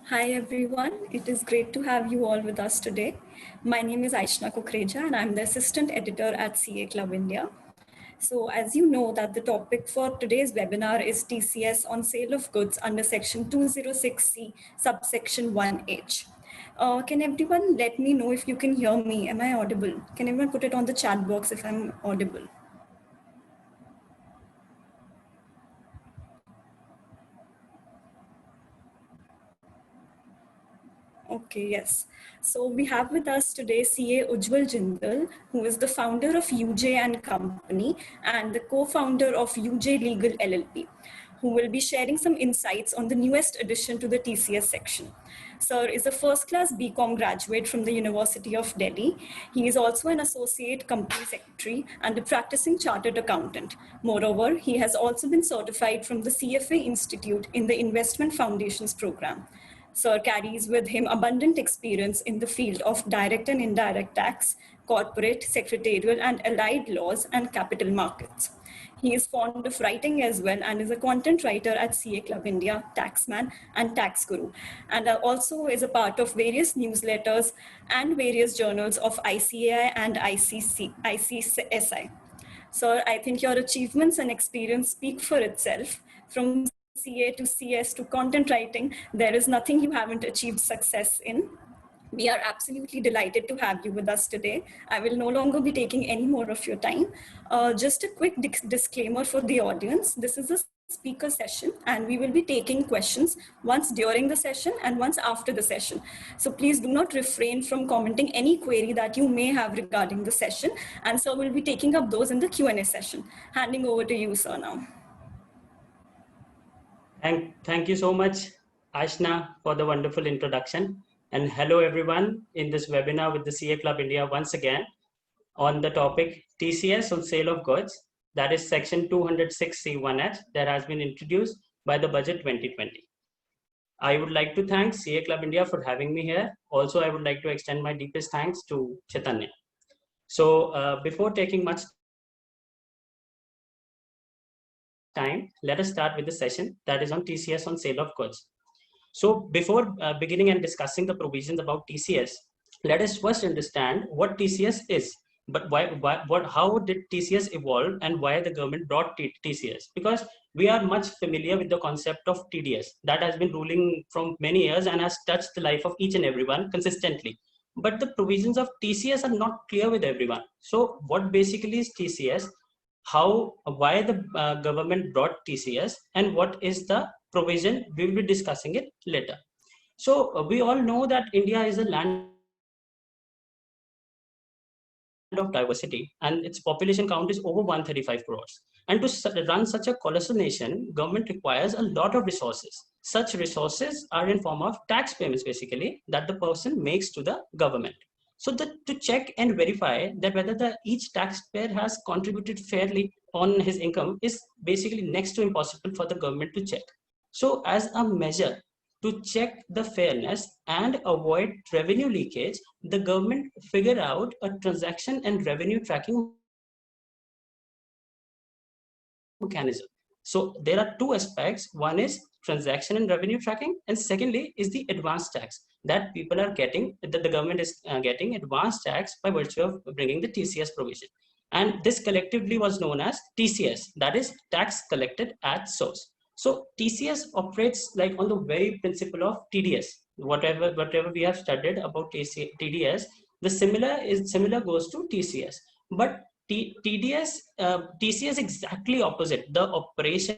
Hi everyone, it is great to have you all with us today. My name is Aishna Kukreja and I'm the assistant editor at CA Club India. So as you know that the topic for today's webinar is TCS on sale of goods under section 206C subsection 1H. Can everyone let me know if you can hear me? Am I audible? Can everyone put it on the chat box if I'm audible? Okay, yes. So we have with us today CA Ujjwal Jindal, who is the founder of UJ and Company and the co-founder of UJ Legal LLP, who will be sharing some insights on the newest addition to the TCS section. Sir is a first-class BCom graduate from the University of Delhi. He is also an associate company secretary and a practicing chartered accountant. Moreover, he has also been certified from the CFA Institute in the Investment Foundations program. Sir carries with him abundant experience in the field of direct and indirect tax, corporate, secretarial, and allied laws and capital markets. He is fond of writing as well and is a content writer at CA Club India, Taxman, and Tax Guru, and also is a part of various newsletters and various journals of ICAI and ICSI. Sir, I think your achievements and experience speak for itself. From CA to CS to content writing, there is nothing you haven't achieved success in. We are absolutely delighted to have you with us today. I will no longer be taking any more of your time. Just a quick disclaimer for the audience. This is a speaker session and we will be taking questions once during the session and once after the session. So please do not refrain from commenting any query that you may have regarding the session, and so we'll be taking up those in the Q&A session. Handing over to you, sir, now. Thank you so much, Ashna, for the wonderful introduction. And hello, everyone, in this webinar with the CA Club India once again on the topic TCS on sale of goods, that is section 206C1H that has been introduced by the budget 2020. I would like to thank CA Club India for having me here. Also, I would like to extend my deepest thanks to Chaitanya. So before taking much time, let us start with the session that is on TCS on sale of goods. So before beginning and discussing the provisions about TCS, let us first understand what TCS is. But how did TCS evolve and why the government brought TCS? Because we are much familiar with the concept of TDS that has been ruling from many years and has touched the life of each and everyone consistently. But the provisions of TCS are not clear with everyone. So what basically is TCS? Why the government brought TCS, and what is the provision? We will be discussing it later. So we all know that India is a land of diversity and its population count is over 135 crores. And to run such a colossal nation, government requires a lot of resources. Such resources are in form of tax payments basically that the person makes to the government. So to check and verify that whether each taxpayer has contributed fairly on his income is basically next to impossible for the government to check. So as a measure to check the fairness and avoid revenue leakage, the government figured out a transaction and revenue tracking mechanism. So there are two aspects. One is transaction and revenue tracking, and secondly is the advanced tax that people are getting, that the government is getting advanced tax by virtue of bringing the TCS provision. And this collectively was known as TCS, that is tax collected at source. So TCS operates like on the very principle of TDS. Whatever we have studied about TDS, the similar goes to TCS. But TCS exactly opposite. The operation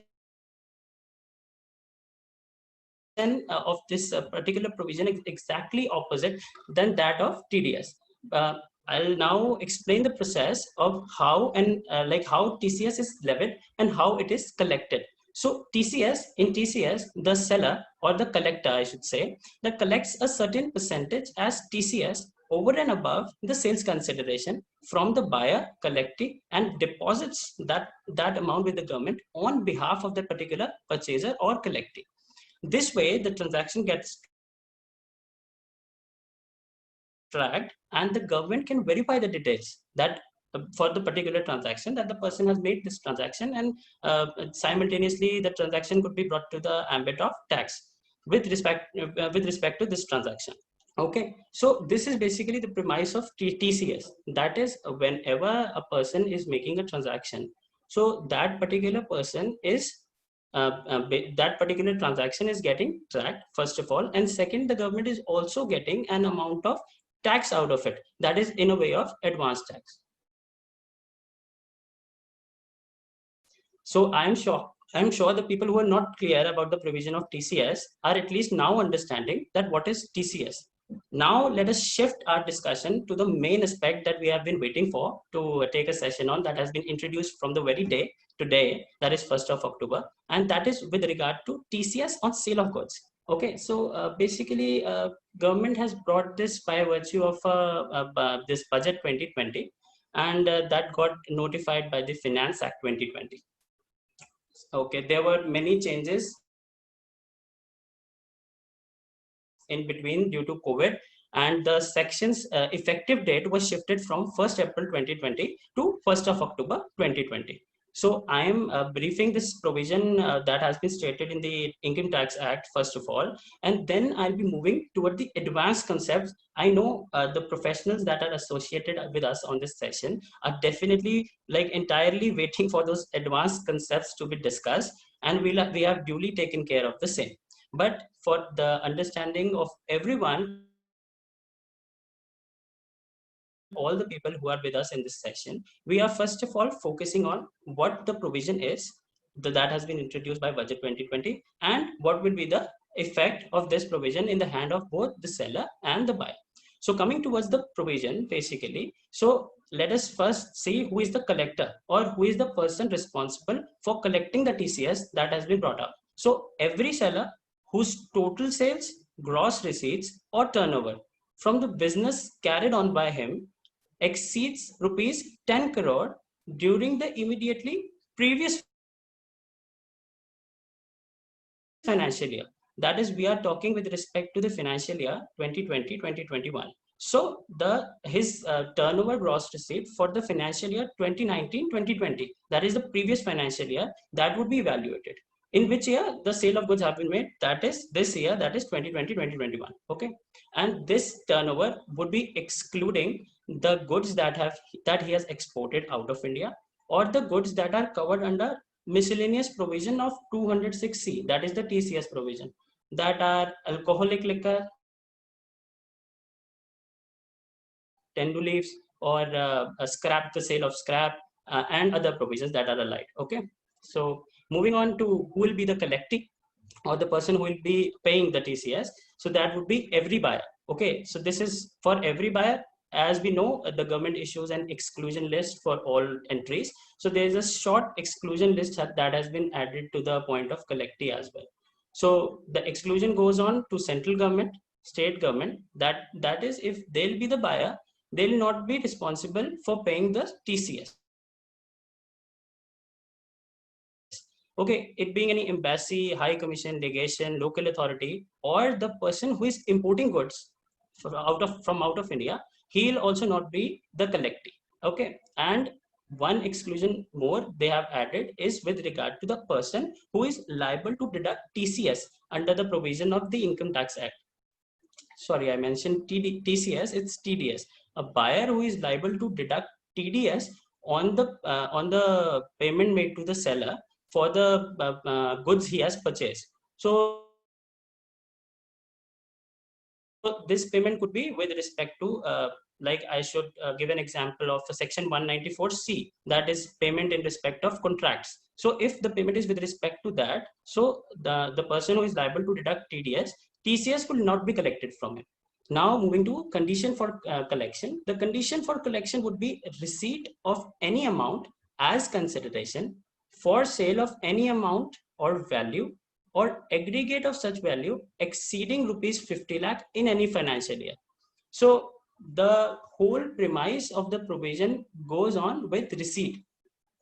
of this particular provision is exactly opposite than that of TDS. I'll now explain the process of how and how TCS is levied and how it is collected. So in TCS, the seller or the collector, I should say, that collects a certain percentage as TCS over and above the sales consideration from the buyer collecting and deposits that amount with the government on behalf of the particular purchaser or collecting. This way, the transaction gets tracked and the government can verify the details that for the particular transaction that the person has made this transaction, and simultaneously the transaction could be brought to the ambit of tax. with respect to this transaction. Okay, so this is basically the premise of TCS. That is, whenever a person is making a transaction, so that particular person is that particular transaction is getting tracked, first of all, and second, the government is also getting an amount of tax out of it, that is in a way of advance tax. So I'm sure the people who are not clear about the provision of TCS are at least now understanding that what is TCS. Now let us shift our discussion to the main aspect that we have been waiting for to take a session on, that has been introduced from the very day today, that is 1st of October, and that is with regard to TCS on sale of goods. Okay, so basically government has brought this by virtue of this budget 2020, and that got notified by the Finance Act 2020. Okay, there were many changes in between due to COVID, and the section's effective date was shifted from 1st April 2020 to 1st of October 2020. So I am briefing this provision that has been stated in the Income Tax Act, first of all, and then I'll be moving toward the advanced concepts. I know the professionals that are associated with us on this session are definitely like entirely waiting for those advanced concepts to be discussed, and we have duly taken care of the same. But for the understanding of everyone, all the people who are with us in this session, we are first of all focusing on what the provision is that has been introduced by Budget 2020, and what will be the effect of this provision in the hand of both the seller and the buyer. So coming towards the provision, basically, so let us first see who is the collector, or who is the person responsible for collecting the TCS that has been brought up. So every seller whose total sales, gross receipts, or turnover from the business carried on by him exceeds rupees 10 crore during the immediately previous financial year. That is, we are talking with respect to the financial year 2020-2021. So his turnover gross receipt for the financial year 2019-2020, that is the previous financial year, that would be evaluated. In which year the sale of goods have been made, that is this year, that is 2020-2021. Okay, and this turnover would be excluding the goods that he has exported out of India, or the goods that are covered under miscellaneous provision of 206C, that is the TCS provision, that are alcoholic liquor, tendu leaves, or scrap, the sale of scrap, and other provisions that are allied. Okay, so moving on to who will be the collecting, or the person who will be paying the TCS. So that would be every buyer. Okay, so this is for every buyer. As we know, the government issues an exclusion list for all entries. So there is a short exclusion list that has been added to the point of collectee as well. So the exclusion goes on to central government, state government, that is, if they'll be the buyer, they'll not be responsible for paying the TCS. Okay, it being any embassy, high commission, legation, local authority, or the person who is importing goods from out of India, he'll also not be the collectee. Okay, and one exclusion more they have added is with regard to the person who is liable to deduct TCS under the provision of the Income Tax Act. Sorry, I mentioned TCS, it's TDS. A buyer who is liable to deduct TDS on the payment made to the seller for the goods he has purchased. So this payment could be with respect to like I should give an example of section 194C, that is payment in respect of contracts. So if the payment is with respect to that, so the person who is liable to deduct TCS will not be collected from him. Now moving to condition for collection. The condition for collection would be receipt of any amount as consideration for sale of any amount or value or aggregate of such value exceeding rupees 50 lakh in any financial year. So the whole premise of the provision goes on with receipt.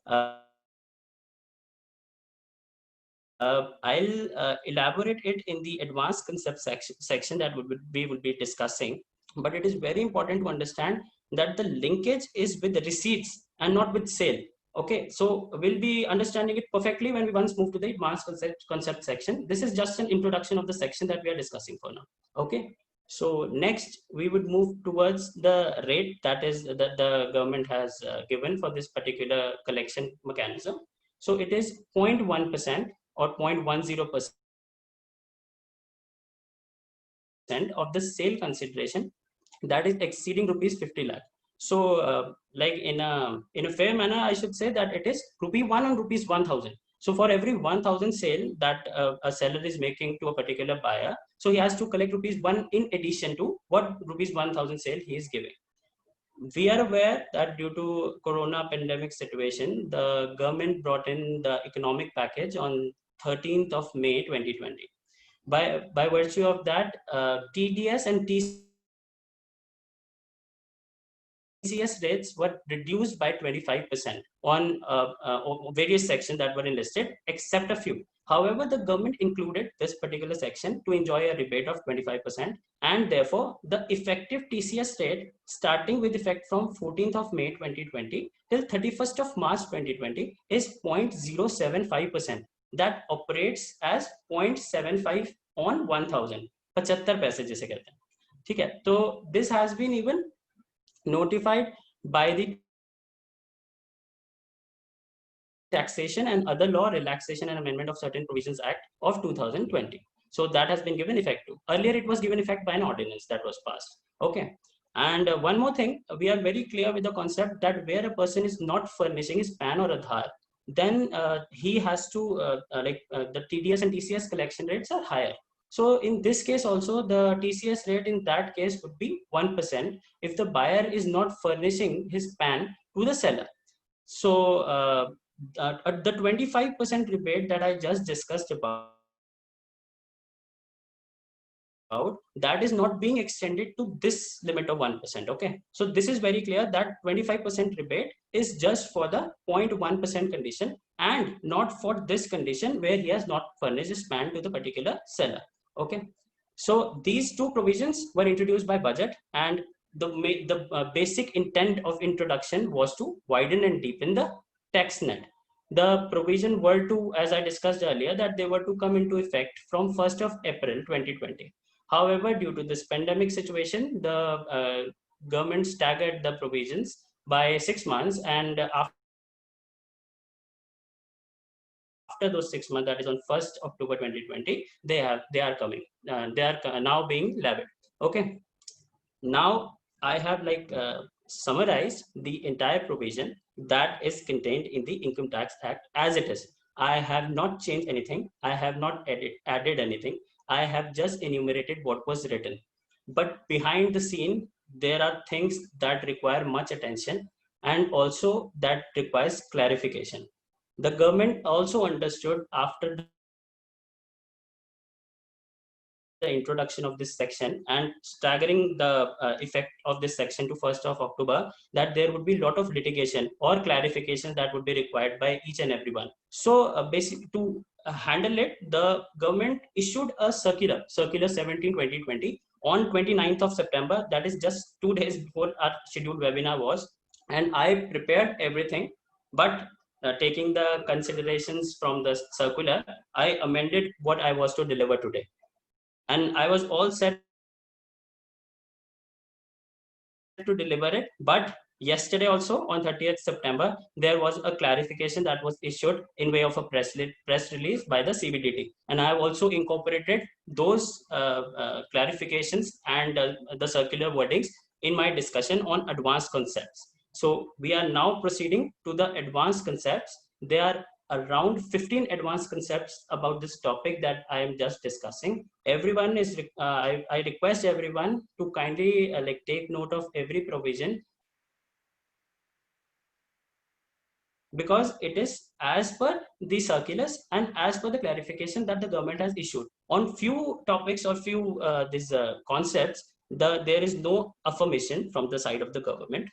I'll elaborate it in the advanced concept section that we will be discussing, but it is very important to understand that the linkage is with the receipts and not with sale. Okay, so we'll be understanding it perfectly when we once move to the advanced concept section. This is just an introduction of the section that we are discussing for now. Okay, so next we would move towards the rate that is that the government has given for this particular collection mechanism. So it is 0.1% or 0.10% of the sale consideration that is exceeding rupees 50 lakh. So like in a fair manner, I should say that it is rupee 1 on rupees 1000. So for every 1000 sale that a seller is making to a particular buyer, so he has to collect rupees 1 in addition to what rupees 1000 sale he is giving. We are aware that due to corona pandemic situation, the government brought in the economic package on 13th of May 2020. By virtue of that, TDS and TCS rates were reduced by 25% on various sections that were enlisted, except a few. However, the government included this particular section to enjoy a rebate of 25%, and therefore the effective TCS rate starting with effect from 14th of May 2020 till 31st of March 2020 is 0.075%. That operates as 0.75 on 1000, 75 पैसे जिसे कहते हैं. ठीक है, तो this has been even notified by the Taxation and Other Law Relaxation and Amendment of Certain Provisions Act of 2020. So that has been given effect to. Earlier it was given effect by an ordinance that was passed. Okay. And one more thing, we are very clear with the concept that where a person is not furnishing his PAN or Aadhaar, then he has to, the TDS and TCS collection rates are higher. So in this case also, the TCS rate in that case would be 1% if the buyer is not furnishing his PAN to the seller. So the 25% rebate that I just discussed about, that is not being extended to this limit of 1%. Okay, so this is very clear that 25% rebate is just for the 0.1% condition and not for this condition where he has not furnished his PAN to the particular seller. Okay, so these two provisions were introduced by budget, and the basic intent of introduction was to widen and deepen the tax net. The provision were to, as I discussed earlier, that they were to come into effect from 1st of April 2020. However, due to this pandemic situation, the government staggered the provisions by 6 months, and after those 6 months, that is on 1st October 2020, they are coming. They are now being levied. Okay. Now I have summarized the entire provision that is contained in the Income Tax Act as it is. I have not changed anything. I have not added anything. I have just enumerated what was written. But behind the scene, there are things that require much attention and also that requires clarification. The government also understood after the introduction of this section and staggering the effect of this section to 1st of October, that there would be a lot of litigation or clarification that would be required by each and everyone. So basically to handle it, the government issued a circular 17/2020 on 29th of September, that is just 2 days before our scheduled webinar was, and I prepared everything, but taking the considerations from the circular, I amended what I was to deliver today. And I was all set to deliver it, but yesterday also on 30th September, there was a clarification that was issued in way of a press release by the CBDT, and I have also incorporated those clarifications and the circular wordings in my discussion on advanced concepts. So we are now proceeding to the advanced concepts. There are around 15 advanced concepts about this topic that I am just discussing. Everyone is, I request everyone to kindly take note of every provision, because it is as per the circulars and as per the clarification that the government has issued. On few topics or few these concepts, there is no affirmation from the side of the government.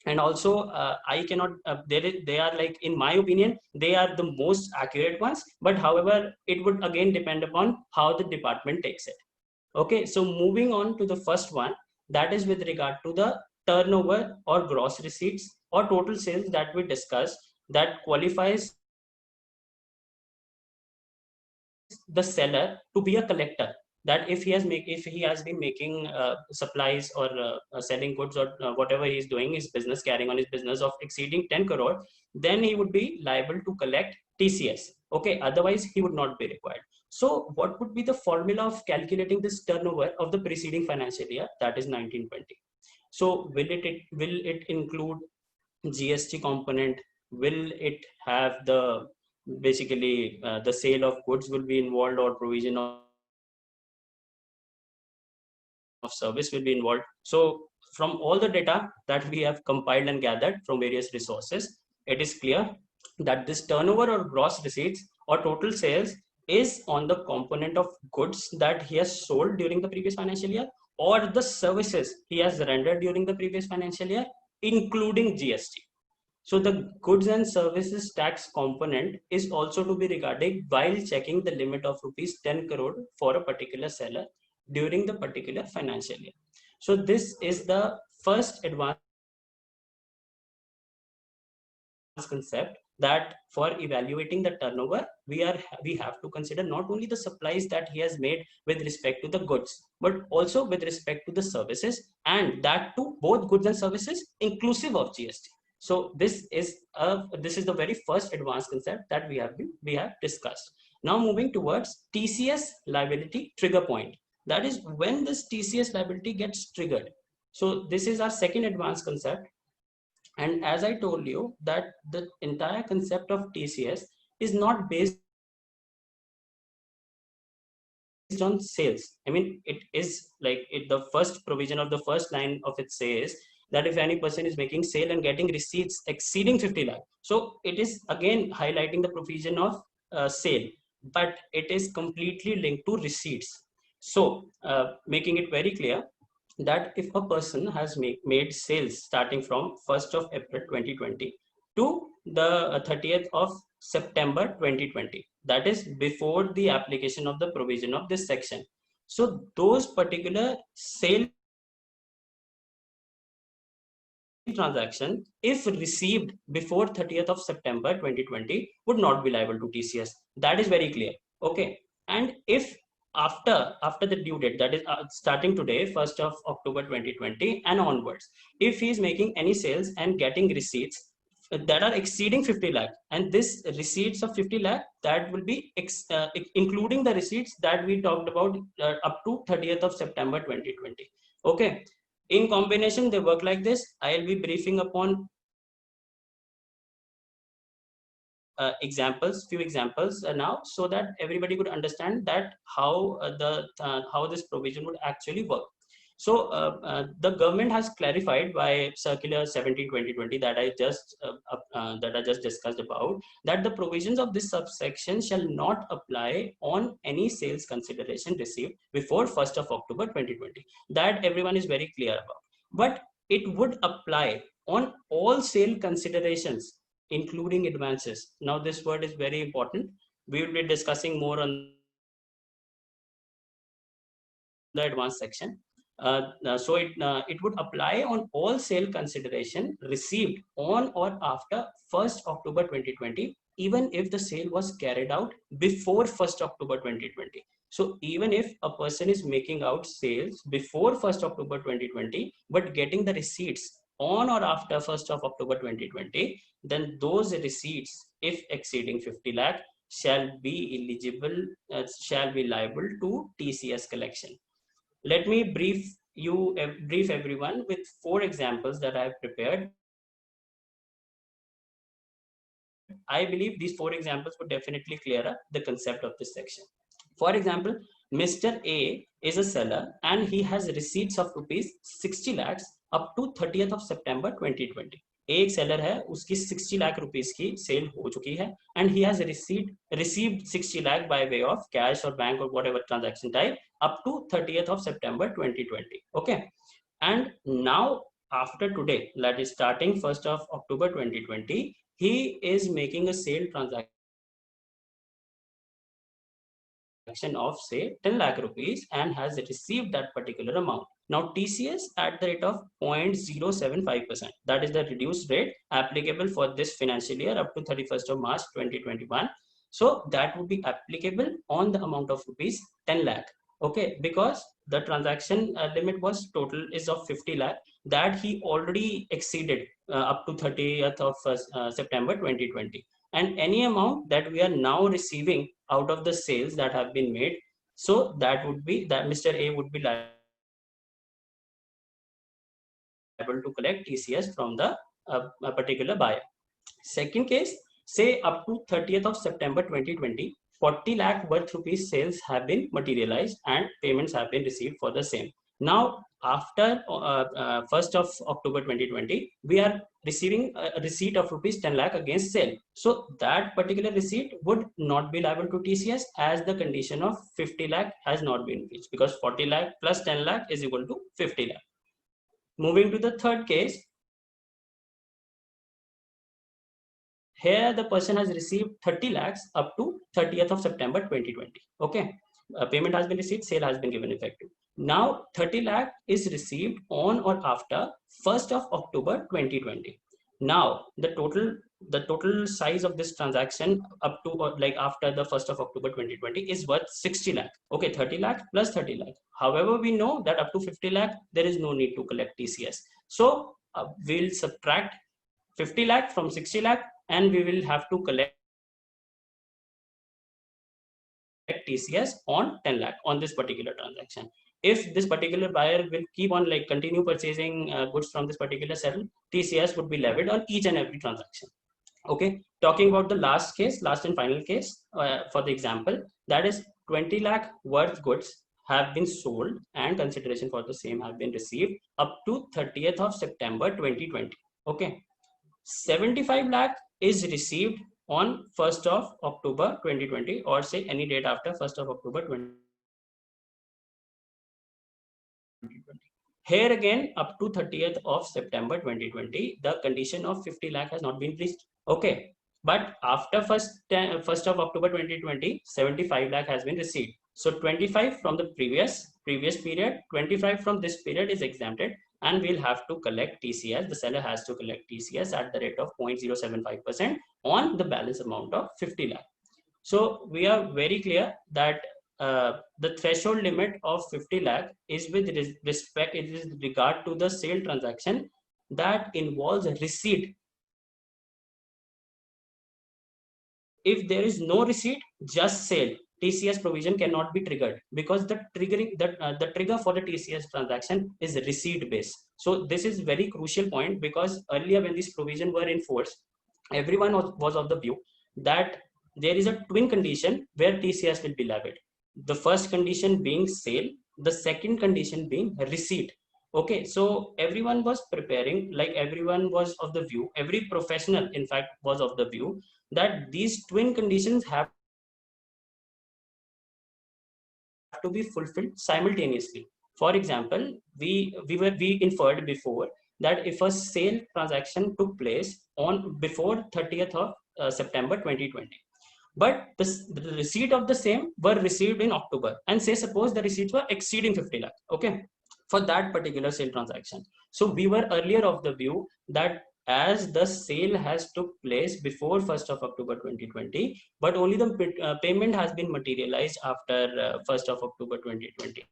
And also I cannot they are in my opinion, they are the most accurate ones, but however it would again depend upon how the department takes it. Okay, so moving on to the first one, that is with regard to the turnover or gross receipts or total sales that we discussed that qualifies the seller to be a collector. That if he has been making supplies or selling goods or whatever he is doing his business, carrying on his business of exceeding 10 crore, then he would be liable to collect TCS. Okay, otherwise he would not be required. So what would be the formula of calculating this turnover of the preceding financial year, that is 1920? So will it include GST component? Will it have the basically the sale of goods will be involved, or provision of service will be involved? So from all the data that we have compiled and gathered from various resources, it is clear that this turnover or gross receipts or total sales is on the component of goods that he has sold during the previous financial year, or the services he has rendered during the previous financial year, including GST. So the goods and services tax component is also to be regarded while checking the limit of rupees 10 crore for a particular seller during the particular financial year. So this is the first advanced concept, that for evaluating the turnover, we have to consider not only the supplies that he has made with respect to the goods, but also with respect to the services, and that too both goods and services inclusive of GST. So this is the very first advanced concept that we have discussed. Now moving towards TCS liability trigger point, that is when this TCS liability gets triggered. So this is our second advanced concept. And as I told you, that the entire concept of TCS is not based on sales. I mean, it is like the first provision of the first line of it says that if any person is making sale and getting receipts exceeding 50 lakh. So it is again highlighting the provision of sale, but it is completely linked to receipts. So making it very clear that if a person has made sales starting from 1st of April 2020 to the 30th of September 2020, that is before the application of the provision of this section. So those particular sale transaction, if received before 30th of September 2020, would not be liable to TCS. That is very clear. Okay. And if after the due date, that is starting today, 1st of October 2020 and onwards, if he is making any sales and getting receipts that are exceeding 50 lakh, and this receipts of 50 lakh, that will be including the receipts that we talked about up to 30th of September 2020. Okay. In combination, they work like this. I'll be briefing upon few examples now, so that everybody could understand that how how this provision would actually work. So the government has clarified by circular 17/2020 that I just discussed about, that the provisions of this subsection shall not apply on any sales consideration received before 1st of October 2020. That everyone is very clear about. But it would apply on all sale considerations, including advances. Now this word is very important. We will be discussing more on the advanced section. So it would apply on all sale consideration received on or after 1st October 2020, even if the sale was carried out before 1st October 2020. So even if a person is making out sales before 1st October 2020, but getting the receipts on or after 1st of October 2020, then those receipts, if exceeding 50 lakh, shall be liable to TCS collection. Let me brief everyone with 4 examples that I have prepared. I believe these 4 examples would definitely clear up the concept of this section. For example, Mr. A is a seller and he has receipts of rupees 60 lakhs up to 30th of September 2020. एक seller है, उसकी 60 lakh rupees की cell हो चुकी है, and he has received 60 lakh by way of cash or bank or whatever transaction type up to 30th of September 2020. Okay, and now after today, that is starting 1st of October 2020, he is making a sale transaction of say 10 lakh rupees and has received that particular amount. Now TCS at the rate of 0.075%. That is the reduced rate applicable for this financial year up to 31st of March 2021. So that would be applicable on the amount of rupees 10 lakh. Okay, because the transaction limit was total is of 50 lakh that he already exceeded up to 30th of September 2020. And any amount that we are now receiving out of the sales that have been made, so that would be that Mr. A would be liable to collect TCS from the particular buyer. Second case, say up to 30th of September 2020, 40 lakh worth rupees sales have been materialized and payments have been received for the same. Now, after 1st of October 2020, we are receiving a receipt of rupees 10 lakh against sale. So that particular receipt would not be liable to TCS as the condition of 50 lakh has not been reached, because 40 lakh plus 10 lakh is equal to 50 lakh. Moving to the third case, here the person has received 30 lakhs up to 30th of September 2020. Okay, payment has been received, sale has been given effective. Now 30 lakh is received on or after 1st of October 2020. Now the total size of this transaction up to like after the 1st of October 2020 is worth 60 lakh. Okay, 30 lakh plus 30 lakh. However, we know that up to 50 lakh there is no need to collect TCS. So we'll subtract 50 lakh from 60 lakh and we will have to collect TCS on 10 lakh on this particular transaction. If this particular buyer will keep on like continue purchasing goods from this particular seller, TCS would be levied on each and every transaction. Okay, talking about the last case, last and final case for the example, that is 20 lakh worth goods have been sold and consideration for the same have been received up to 30th of September 2020. Okay, 75 lakh is received on 1st of October 2020 or say any date after 1st of October 2020. Here again, up to 30th of September 2020, the condition of 50 lakh has not been reached. Okay, but after 1st of October 2020, 75 lakh has been received. So 25 from the previous period, 25 from this period is exempted, and we'll have to collect TCS. The seller has to collect TCS at the rate of 0.075% on the balance amount of 50 lakh. So we are very clear that the threshold limit of 50 lakh is with respect, it is regard to the sale transaction that involves a receipt. If there is no receipt, just sale, TCS provision cannot be triggered, because the trigger for the TCS transaction is receipt based. So this is very crucial point, because earlier when these provisions were enforced, everyone was of the view that there is a twin condition where TCS will be levied. The first condition being sale, the second condition being receipt. Okay, so everyone was preparing, like everyone was of the view, every professional in fact was of the view that these twin conditions have to be fulfilled simultaneously. For example, we inferred before that if a sale transaction took place on before 30th of September 2020, but the receipt of the same were received in October, and say suppose the receipts were exceeding 50 lakh, okay, for that particular sale transaction. So we were earlier of the view that as the sale has took place before 1st of October 2020, but only the payment has been materialized after 1st of October 2020.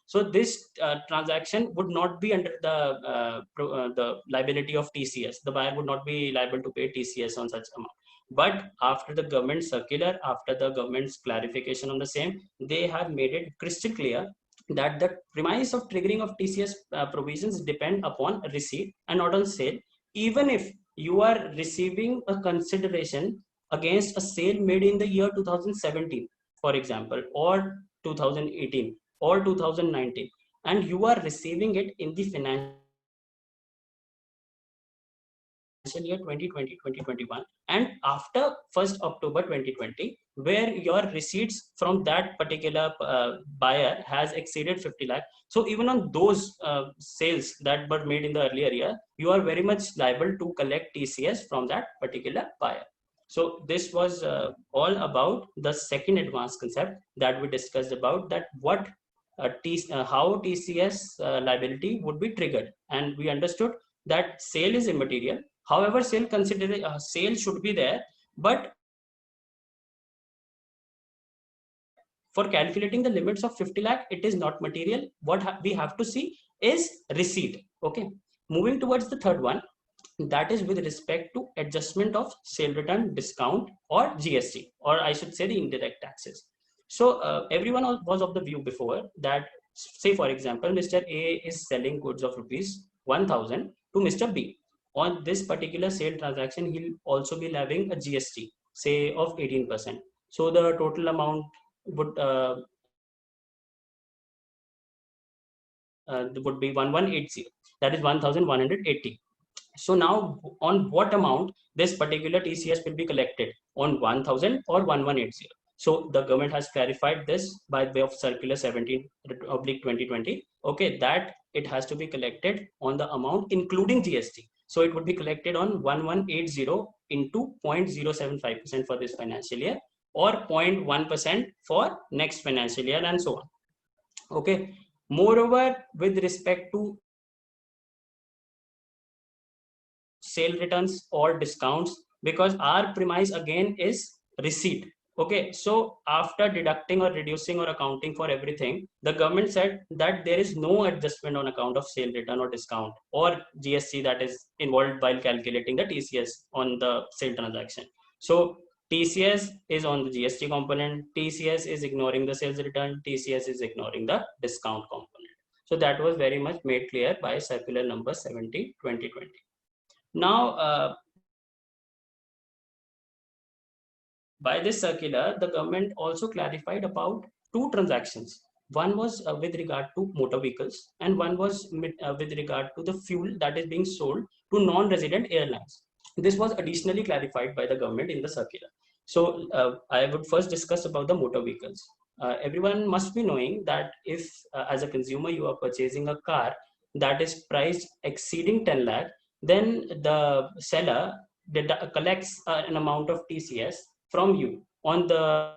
So this transaction would not be under the liability of TCS. The buyer would not be liable to pay TCS on such amount. But after the government circular, after the government's clarification on the same, they have made it crystal clear that the premise of triggering of TCS provisions depend upon receipt and not on sale. Even if you are receiving a consideration against a sale made in the year 2017, for example, or 2018, or 2019, and you are receiving it in the financial year 2020-2021, and after 1st October 2020, where your receipts from that particular buyer has exceeded 50 lakh. So even on those sales that were made in the earlier year, you are very much liable to collect TCS from that particular buyer. So this was all about the second advanced concept that we discussed about, that what how TCS liability would be triggered, and we understood that sale is immaterial. However, sale should be there, but for calculating the limits of 50 lakh, it is not material. What we have to see is receipt. Okay. Moving towards the third one, that is with respect to adjustment of sale return discount or GST, or I should say the indirect taxes. So everyone was of the view before that, say for example, Mr. A is selling goods of rupees 1000 to Mr. B. On this particular sale transaction, he'll also be having a GST, say of 18%. So the total amount would be 1180, that is 1180. So now on what amount this particular TCS will be collected, on 1000 or 1180? So the government has clarified this by way of circular 17/2020, okay, that it has to be collected on the amount including GST. So it would be collected on 1180 into 0.075% for this financial year, or 0.1% for next financial year, and so on. Okay. Moreover, with respect to sale returns or discounts, because our premise again is receipt. Okay, so after deducting or reducing or accounting for everything, the government said that there is no adjustment on account of sale return or discount or GST that is involved while calculating the TCS on the sale transaction. So TCS is on the GST component, TCS is ignoring the sales return, TCS is ignoring the discount component. So that was very much made clear by circular number 70/2020. Now, by this circular, the government also clarified about two transactions. One was with regard to motor vehicles, and one was with regard to the fuel that is being sold to non-resident airlines. This was additionally clarified by the government in the circular. So I would first discuss about the motor vehicles. Everyone must be knowing that if as a consumer you are purchasing a car that is priced exceeding 10 lakh, then the seller collects an amount of TCS from you on the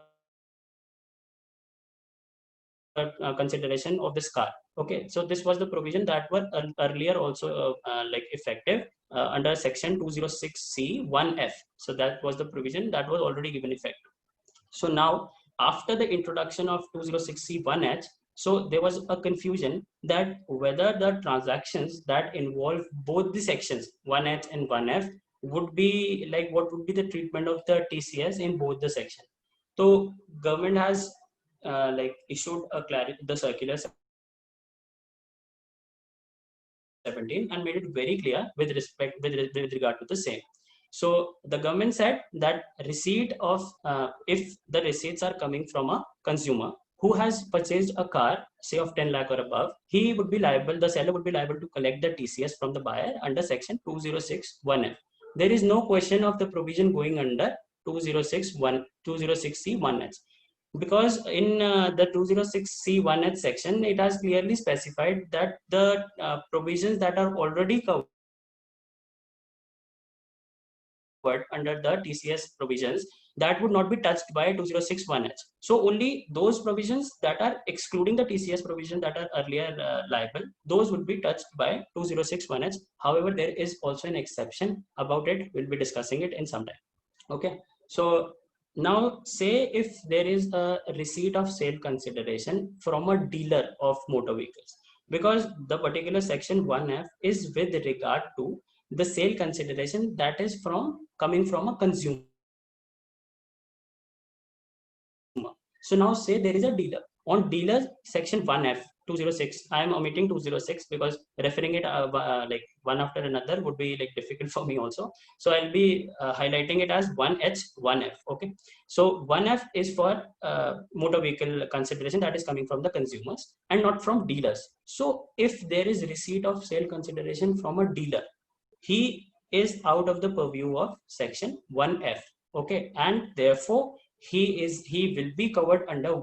consideration of this car. Okay, so this was the provision that were earlier also like effective under section 206C 1F. So that was the provision that was already given effect. So now after the introduction of 206C 1H, so there was a confusion that whether the transactions that involve both the sections 1H and 1F would be like, what would be the treatment of the TCS in both the sections. So government has like issued the circular 17 and made it very clear with regard to the same. So the government said that receipt of if the receipts are coming from a consumer who has purchased a car, say of 10 lakh or above, he would be liable, the seller would be liable to collect the TCS from the buyer under section 206(1)(f). There is no question of the provision going under 206(1)(c)(1)(h), because in the 206(c)(1)(h) section, it has clearly specified that the provisions that are already covered under the TCS provisions, that would not be touched by 206(1)(h). So only those provisions that are excluding the TCS provision that are earlier liable, those would be touched by 206(1)(h). However, there is also an exception about it. We'll be discussing it in some time. Okay, so now say if there is a receipt of sale consideration from a dealer of motor vehicles, because the particular section 1F is with regard to the sale consideration that is coming from a consumer. So now say there is a dealer. On dealer section 1F 206, I am omitting 206 because referring it like one after another would be like difficult for me also. So I'll be highlighting it as 1H 1F. Okay, so 1F is for motor vehicle consideration that is coming from the consumers and not from dealers. So if there is receipt of sale consideration from a dealer, he is out of the purview of section 1F. Okay, and therefore he will be covered under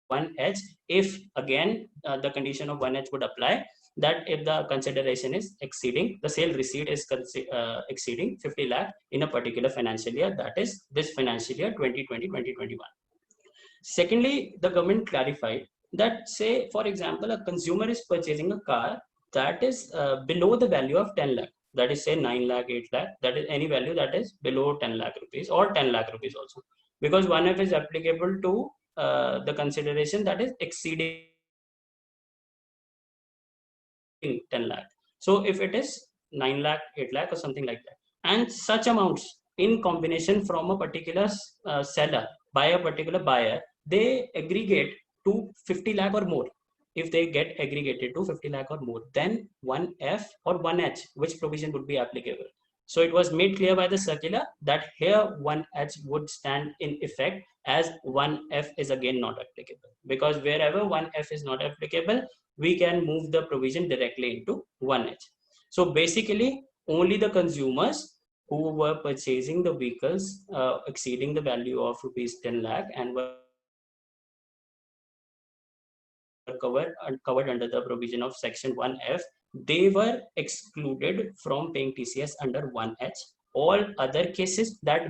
1H if again the condition of 1H would apply, that if the consideration is exceeding, the sale receipt is exceeding 50 lakh in a particular financial year, that is this financial year 2020-2021. Secondly, the government clarified that, say, for example, a consumer is purchasing a car that is below the value of 10 lakh, that is say 9 lakh, 8 lakh, that is any value that is below 10 lakh rupees or 10 lakh rupees also, because 1F is applicable to the consideration that is exceeding 10 lakh. So if it is 9 lakh, 8 lakh or something like that, and such amounts in combination from a particular seller by a particular buyer, they aggregate to 50 lakh or more. If they get aggregated to 50 lakh or more, then 1F or 1H, which provision would be applicable? So it was made clear by the circular that here 1H would stand in effect, as 1F is again not applicable, because wherever 1F is not applicable, we can move the provision directly into 1H. So basically, only the consumers who were purchasing the vehicles exceeding the value of rupees 10 lakh and were covered under the provision of section 1F, they were excluded from paying TCS under 1H. All other cases that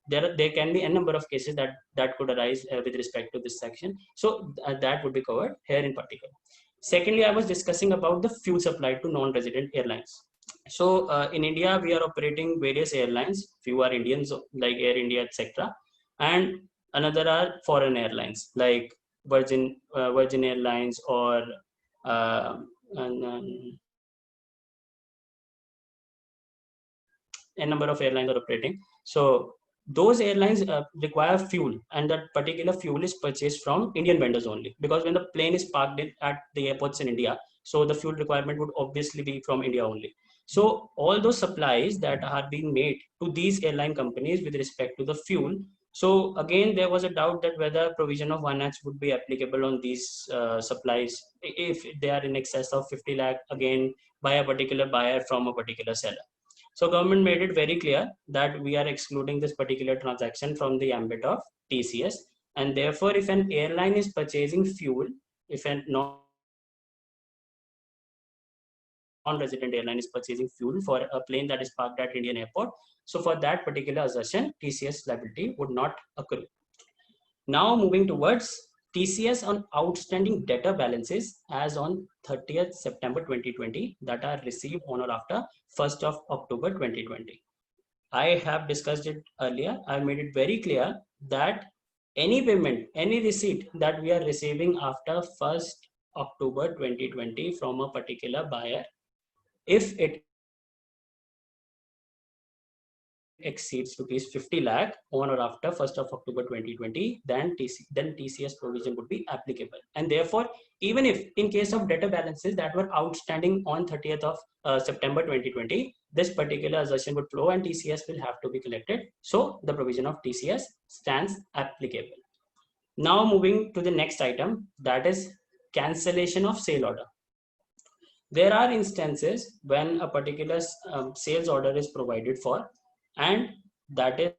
there can be a number of cases that could arise with respect to this section. So that would be covered here in particular. Secondly, I was discussing about the fuel supply to non-resident airlines. So in India, we are operating various airlines. Few are Indians like Air India, etc., and another are foreign airlines like Virgin Airlines or and a number of airlines are operating. So those airlines require fuel, and that particular fuel is purchased from Indian vendors only, because when the plane is parked at the airports in India, so the fuel requirement would obviously be from India only. So all those supplies that are being made to these airline companies with respect to the fuel. So again, there was a doubt that whether provision of 1H would be applicable on these supplies if they are in excess of 50 lakh, again by a particular buyer from a particular seller. So government made it very clear that we are excluding this particular transaction from the ambit of TCS, and therefore if an airline is purchasing fuel, if a non-resident airline is purchasing fuel for a plane that is parked at Indian airport, so for that particular assertion, TCS liability would not accrue. Now moving towards TCS on outstanding debtor balances as on 30th September 2020 that are received on or after 1st of October 2020. I have discussed it earlier. I made it very clear that any payment, any receipt that we are receiving after 1st October 2020 from a particular buyer, if it exceeds rupees 50 lakh on or after 1st of October 2020, then TCS provision would be applicable. And therefore, even if in case of debtor balances that were outstanding on 30th of September 2020, this particular assertion would flow and TCS will have to be collected. So the provision of TCS stands applicable. Now moving to the next item, that is cancellation of sale order. There are instances when a particular sales order is provided for, and that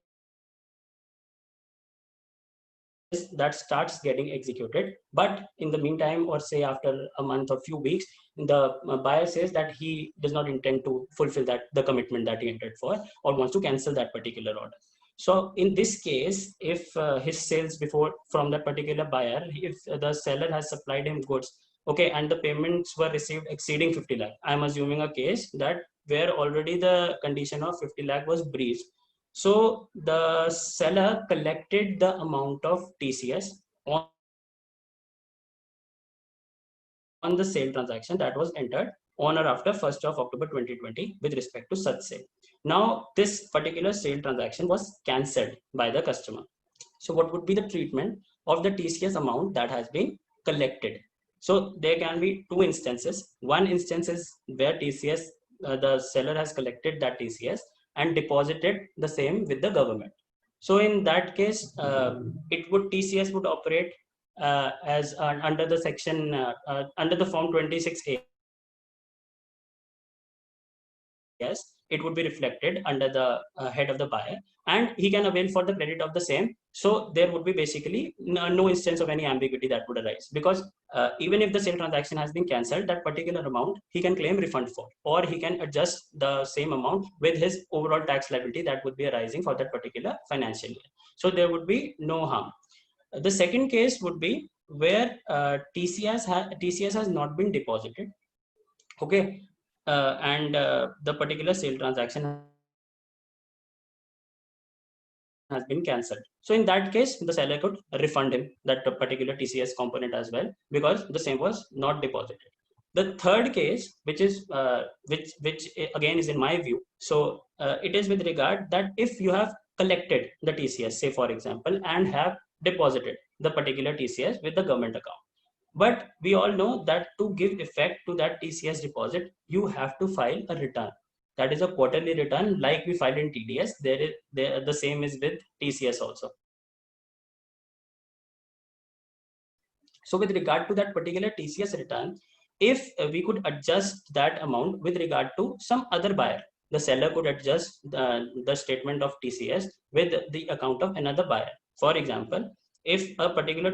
starts getting executed, but in the meantime, or say after a month or few weeks, the buyer says that he does not intend to fulfill the commitment that he entered for, or wants to cancel that particular order. So in this case, if his sales before from that particular buyer, if the seller has supplied him goods, okay, and the payments were received exceeding 50 lakh, I'm assuming a case that where already the condition of 50 lakh was breached. So the seller collected the amount of TCS on the sale transaction that was entered on or after 1st of October 2020 with respect to such sale. Now, this particular sale transaction was cancelled by the customer. So what would be the treatment of the TCS amount that has been collected? So there can be two instances. One instance is where TCS, the seller has collected that TCS and deposited the same with the government. So in that case, TCS would operate as under the section under the form 26A. Yes, it would be reflected under the head of the buyer, and he can avail for the credit of the same. So there would be basically no instance of any ambiguity that would arise, because even if the sale transaction has been cancelled, that particular amount he can claim refund for, or he can adjust the same amount with his overall tax liability that would be arising for that particular financial year. So there would be no harm. The second case would be where TCS has not been deposited, okay, and the particular sale transaction has been cancelled. So in that case, the seller could refund him that particular TCS component as well, because the same was not deposited. The third case, which is which again is in my view, so it is with regard that if you have collected the TCS, say for example, and have deposited the particular TCS with the government account, but we all know that to give effect to that TCS deposit, you have to file a return. That is a quarterly return, like we filed in TDS. The same is with TCS also. So with regard to that particular TCS return, if we could adjust that amount with regard to some other buyer, the seller could adjust the statement of TCS with the account of another buyer. For example, if a particular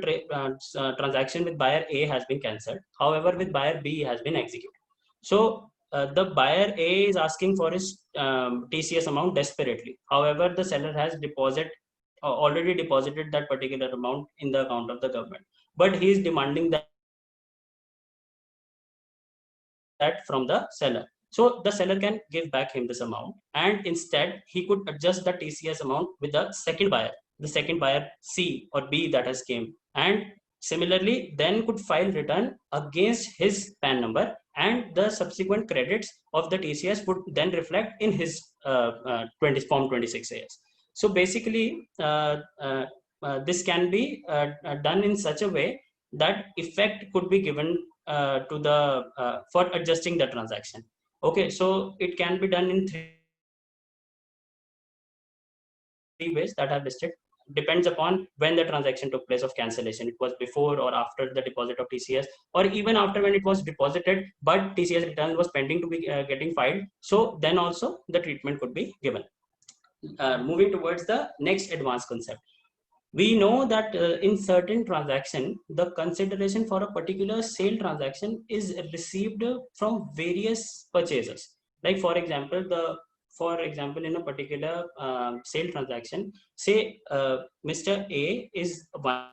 transaction with buyer A has been cancelled, however, with buyer B has been executed. So the buyer A is asking for his TCS amount desperately. However, the seller has already deposited that particular amount in the account of the government, but he is demanding that from the seller. So the seller can give back him this amount, and instead he could adjust the TCS amount with the second buyer C or B that has came, and similarly then could file return against his PAN number, and the subsequent credits of the TCS would then reflect in his Form 26AS. So basically, this can be done in such a way that effect could be given to the for adjusting the transaction. Okay, so it can be done in three ways that I've listed. Depends upon when the transaction took place of cancellation. It was before or after the deposit of TCS, or even after when it was deposited, but TCS return was pending to be getting filed. So then also the treatment could be given. Moving towards the next advanced concept. We know that in certain transaction, the consideration for a particular sale transaction is received from various purchasers. Like for example, in a particular sale transaction, say Mr. A is one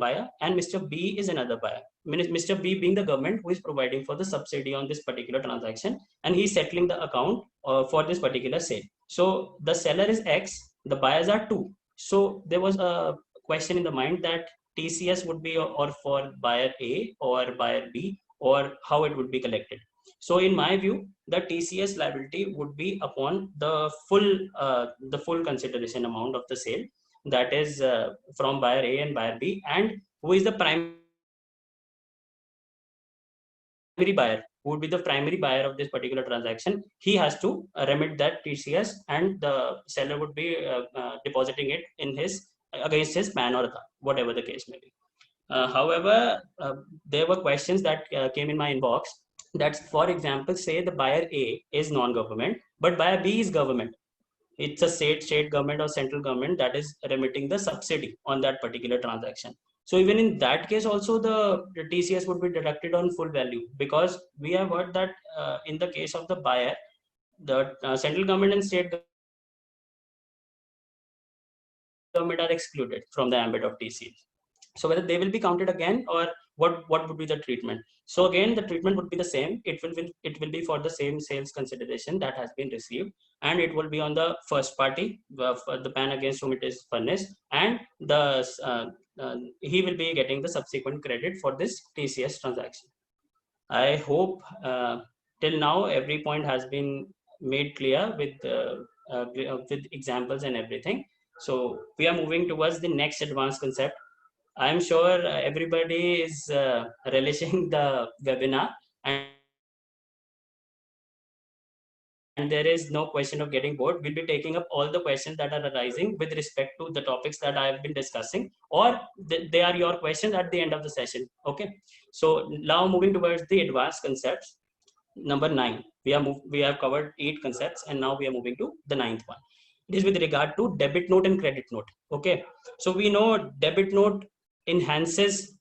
buyer and Mr. B is another buyer. Mr. B being the government who is providing for the subsidy on this particular transaction, and he's settling the account for this particular sale. So the seller is X, the buyers are 2. So there was a question in the mind that TCS would be or for buyer A or buyer B, or how it would be collected. So in my view, the TCS liability would be upon the full consideration amount of the sale, that is from buyer A and buyer B, and who is the primary buyer, who would be the primary buyer of this particular transaction. He has to remit that TCS, and the seller would be depositing it in his against his PAN or whatever the case may be. However, there were questions that came in my inbox that, for example, say the buyer A is non-government, but buyer B is government. It's a state government or central government that is remitting the subsidy on that particular transaction. So even in that case also the TCS would be deducted on full value, because we have heard that in the case of the buyer, the central government and state government are excluded from the ambit of TCS. So whether they will be counted again, or what would be the treatment? So again, the treatment would be the same. It will be for the same sales consideration that has been received, and it will be on the first party, for the PAN against whom it is furnished, and he will be getting the subsequent credit for this TCS transaction. I hope till now every point has been made clear with examples and everything. So we are moving towards the next advanced concept. I'm sure everybody is relishing the webinar, and there is no question of getting bored. We'll be taking up all the questions that are arising with respect to the topics that I have been discussing, or they are your questions at the end of the session. Okay. So now moving towards the advanced concepts. number 9. We have covered 8 concepts, and now we are moving to the 9th one. It is with regard to debit note and credit note. Okay, so we know debit note enhances,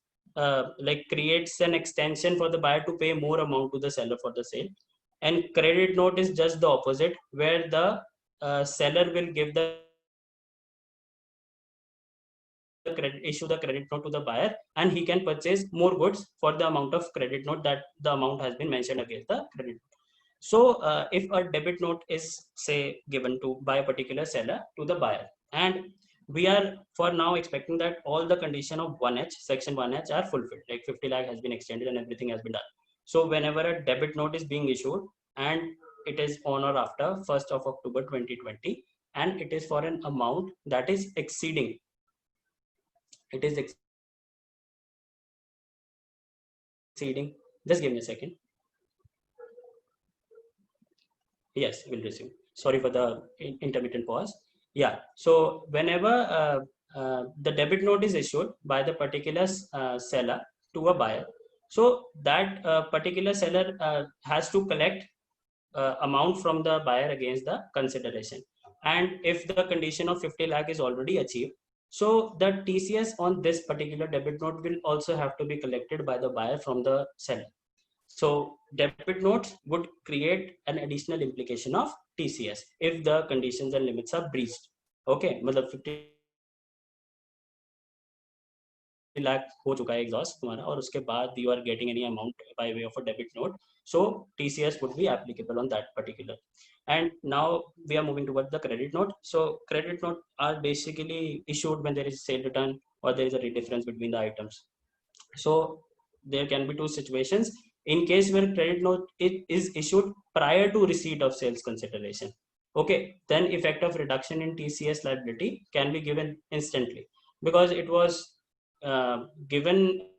like creates an extension for the buyer to pay more amount to the seller for the sale, and credit note is just the opposite, where the seller will give the issue the credit note to the buyer, and he can purchase more goods for the amount of credit note that the amount has been mentioned against the credit note. So if a debit note is, say, given to by a particular seller to the buyer, and we are for now expecting that all the condition of 1H, section 1H are fulfilled, like 50 lakh has been extended and everything has been done. So whenever a debit note is being issued, and it is on or after 1st of October 2020, and it is for an amount that is exceeding, it is exceeding, just give me a second. Yes, we'll resume. Sorry for the intermittent pause. Yeah, so whenever the debit note is issued by the particular seller to a buyer, so that particular seller has to collect amount from the buyer against the consideration. And if the condition of 50 lakh is already achieved, so the TCS on this particular debit note will also have to be collected by the buyer from the seller. So debit notes would create an additional implication of TCS if the conditions and limits are breached. Okay, मतलब 50 लाख हो चुका है exhaust तुम्हारा, और उसके बाद you are getting any amount by way of a debit note, so TCS would be applicable on that particular. And now we are moving towards the credit note. So credit note are basically issued when there is sale return or there is a redifference between the items. So there can be two situations. In case where credit note is issued prior to receipt of sales consideration, okay, then effect of reduction in TCS liability can be given instantly, because it was given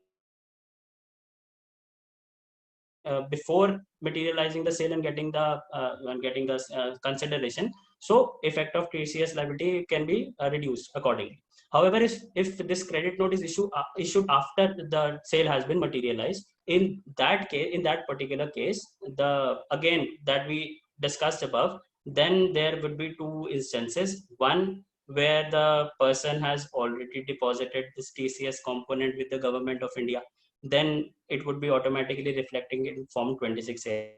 before materializing the sale and getting the consideration. So effect of TCS liability can be reduced accordingly. However, if this credit note is issued after the sale has been materialized, in that case, in that particular case, the again that we discussed above, then there would be two instances. One where the person has already deposited this TCS component with the government of India, then it would be automatically reflecting in Form 26A.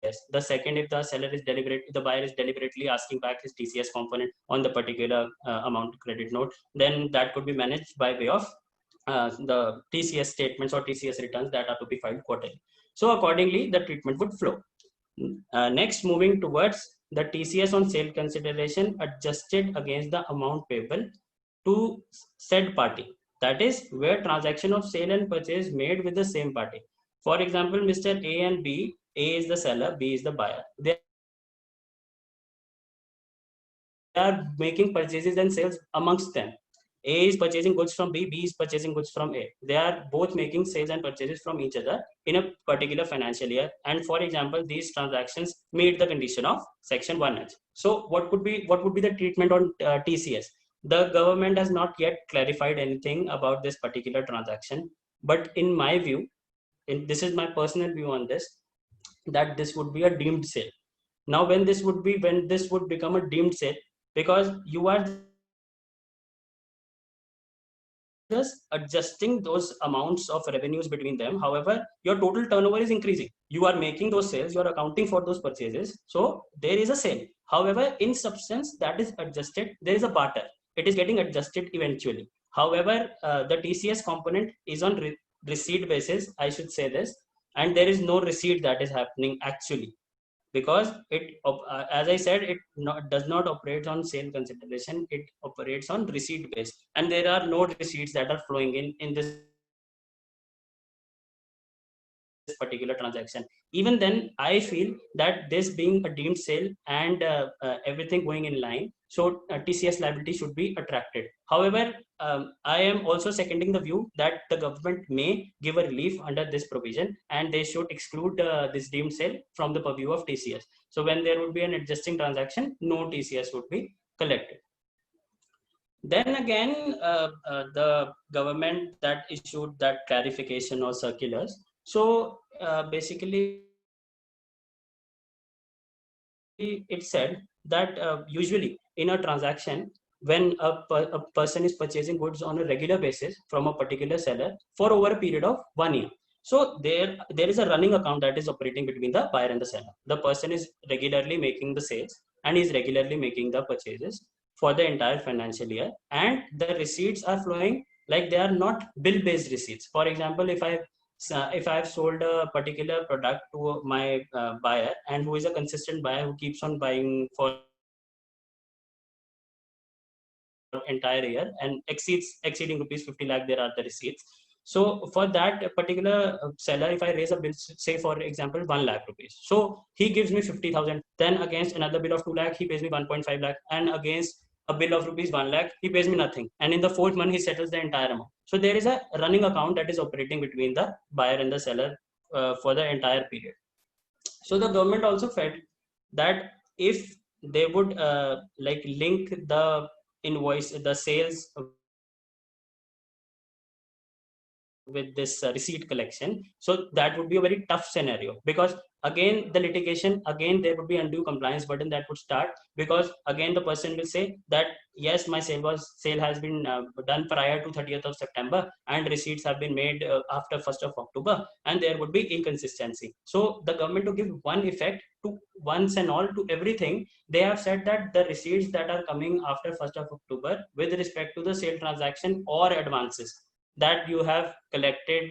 Yes. The second, if the seller is the buyer is deliberately asking back his TCS component on the particular amount credit note, then that could be managed by way of the TCS statements or TCS returns that are to be filed quarterly. So accordingly, the treatment would flow. Next, moving towards the TCS on sale consideration adjusted against the amount payable to said party. That is where transaction of sale and purchase made with the same party. For example, Mr. A and B, A is the seller, B is the buyer. They are making purchases and sales amongst them. A is purchasing goods from B, B is purchasing goods from A. They are both making sales and purchases from each other in a particular financial year. And for example, these transactions meet the condition of Section 1H. So what would be the treatment on TCS? The government has not yet clarified anything about this particular transaction. But in my view, this is my personal view on this, that this would be a deemed sale. Now, when this would become a deemed sale, because you are just adjusting those amounts of revenues between them. However, your total turnover is increasing. You are making those sales, you are accounting for those purchases. So there is a sale. However, in substance, that is adjusted. There is a barter. It is getting adjusted eventually. However, the TCS component is on receipt basis, I should say this, and there is no receipt that is happening actually, because it as I said, it does not operate on sale consideration, it operates on receipt base, and there are no receipts that are flowing in this particular transaction. Even then, I feel that this being a deemed sale and everything going in line, so TCS liability should be attracted. However, I am also seconding the view that the government may give a relief under this provision, and they should exclude this deemed sale from the purview of TCS. So when there would be an adjusting transaction, no TCS would be collected. Then again, the government that issued that clarification or circulars, So basically, it said that usually in a transaction, when a person is purchasing goods on a regular basis from a particular seller for over a period of 1 year, so there is a running account that is operating between the buyer and the seller. The person is regularly making the sales and is regularly making the purchases for the entire financial year, and the receipts are flowing like they are not bill based receipts. For example, if I've sold a particular product to my buyer, and who is a consistent buyer who keeps on buying for entire year and exceeding rupees 50 lakh, there are the receipts. So for that particular seller, if I raise a bill, say for example 1 lakh rupees, so he gives me 50,000. Then against another bill of 2 lakh, he pays me 1.5 lakh, and against a bill of rupees 1 lakh, he pays me nothing. And in the fourth month, he settles the entire amount. So there is a running account that is operating between the buyer and the seller for the entire period. So the government also felt that if they would like link the invoice, the sales with this receipt collection, so that would be a very tough scenario, because again the litigation, again there would be undue compliance burden that would start, because again the person will say that yes, my sale has been done prior to 30th of September and receipts have been made after 1st of October, and there would be inconsistency. So the government, to give one effect to once and all to everything, they have said that the receipts that are coming after 1st of October with respect to the sale transaction or advances that you have collected,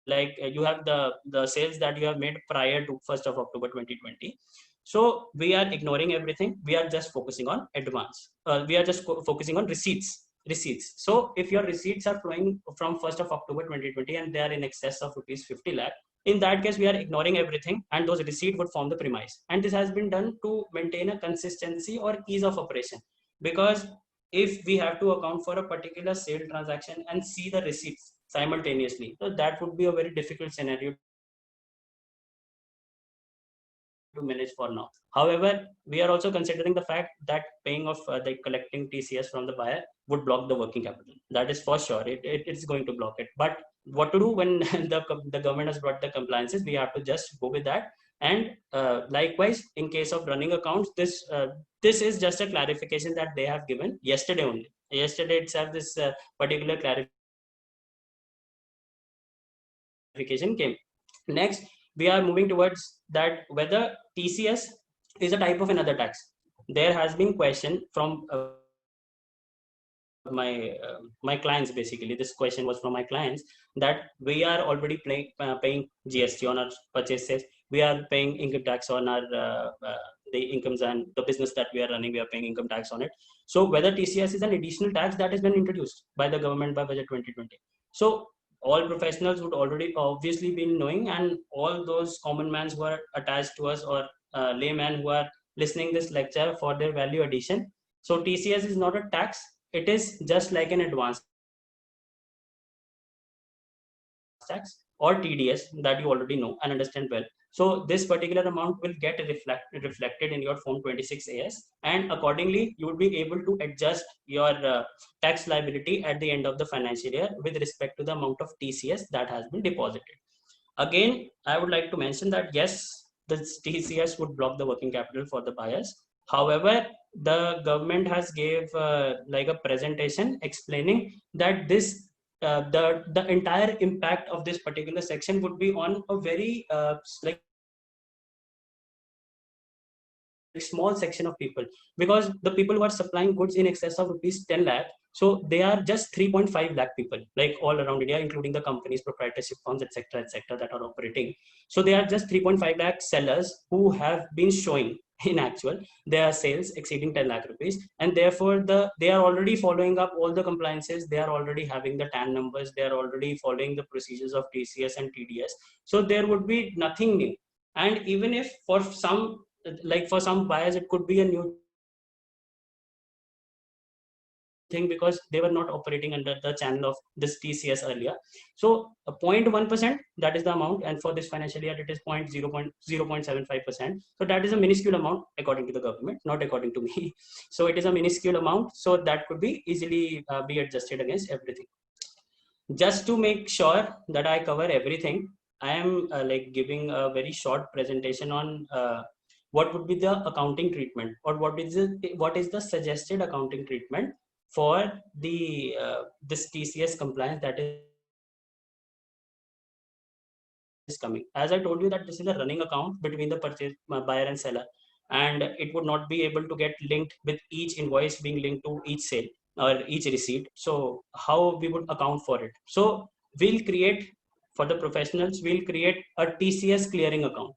like you have the sales that you have made prior to 1st of October 2020. So we are ignoring everything. We are just focusing on advance. We are just focusing on receipts. So if your receipts are flowing from 1st of October 2020 and they are in excess of rupees 50 lakh, in that case we are ignoring everything, and those receipts would form the premise. And this has been done to maintain a consistency or ease of operation, because if we have to account for a particular sale transaction and see the receipts simultaneously, so that would be a very difficult scenario to manage for now. However, we are also considering the fact that paying of the collecting TCS from the buyer would block the working capital. That is for sure. It's going to block it. But what to do when the government has brought the compliances? We have to just go with that. And likewise, in case of running accounts, this is just a clarification that they have given yesterday only. Yesterday itself, this particular clarification came. Next, we are moving towards that whether TCS is a type of another tax. There has been question from my clients. Basically, this question was from my clients, that we are already paying GST on our purchases. We are paying income tax on our the incomes and the business that we are running. We are paying income tax on it. So whether TCS is an additional tax that has been introduced by the government by budget 2020. So all professionals would already obviously be knowing, and all those common mans who are attached to us, or laymen who are listening this lecture for their value addition. So TCS is not a tax. It is just like an advance tax or TDS that you already know and understand well. So this particular amount will get reflected in your Form 26AS, and accordingly you will be able to adjust your tax liability at the end of the financial year with respect to the amount of TCS that has been deposited. Again, I would like to mention that yes, the TCS would block the working capital for the buyers. However, the government has gave like a presentation explaining that this the entire impact of this particular section would be on a very like small section of people, because the people who are supplying goods in excess of rupees 10 lakh, so they are just 3.5 lakh people, like all around India, including the companies, proprietorship firms, etc., that are operating. So they are just 3.5 lakh sellers who have been showing in actual their sales exceeding 10 lakh rupees, and therefore they are already following up all the compliances. They are already having the TAN numbers. They are already following the procedures of TCS and TDS. So there would be nothing new. And even if for some, like for some buyers, it could be a new thing, because they were not operating under the channel of this TCS earlier. So 0.1%, that is the amount, and for this financial year it is 0.75%. So that is a minuscule amount according to the government, not according to me. So it is a minuscule amount, so that could be easily be adjusted against everything. Just to make sure that I cover everything, I am like giving a very short presentation on what would be the accounting treatment, or what is the suggested accounting treatment for the this TCS compliance that is coming. As I told you that this is a running account between the purchase buyer and seller, and it would not be able to get linked with each invoice being linked to each sale or each receipt. So how we would account for it? So we'll create, for the professionals, we'll create a TCS clearing account.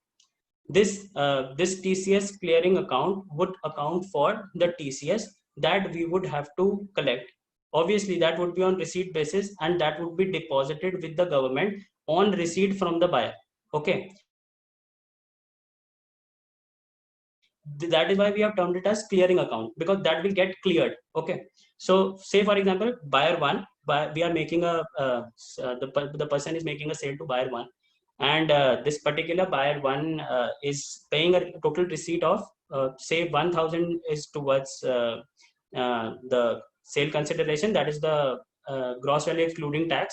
This TCS clearing account would account for the TCS that we would have to collect. Obviously, that would be on receipt basis, and that would be deposited with the government on receipt from the buyer. Okay, that is why we have termed it as clearing account, because that will get cleared. Okay, so say for example, buyer one, we are making a the person is making a sale to buyer one, and this particular buyer one is paying a total receipt of say 1000 is towards the sale consideration, that is the gross value excluding tax,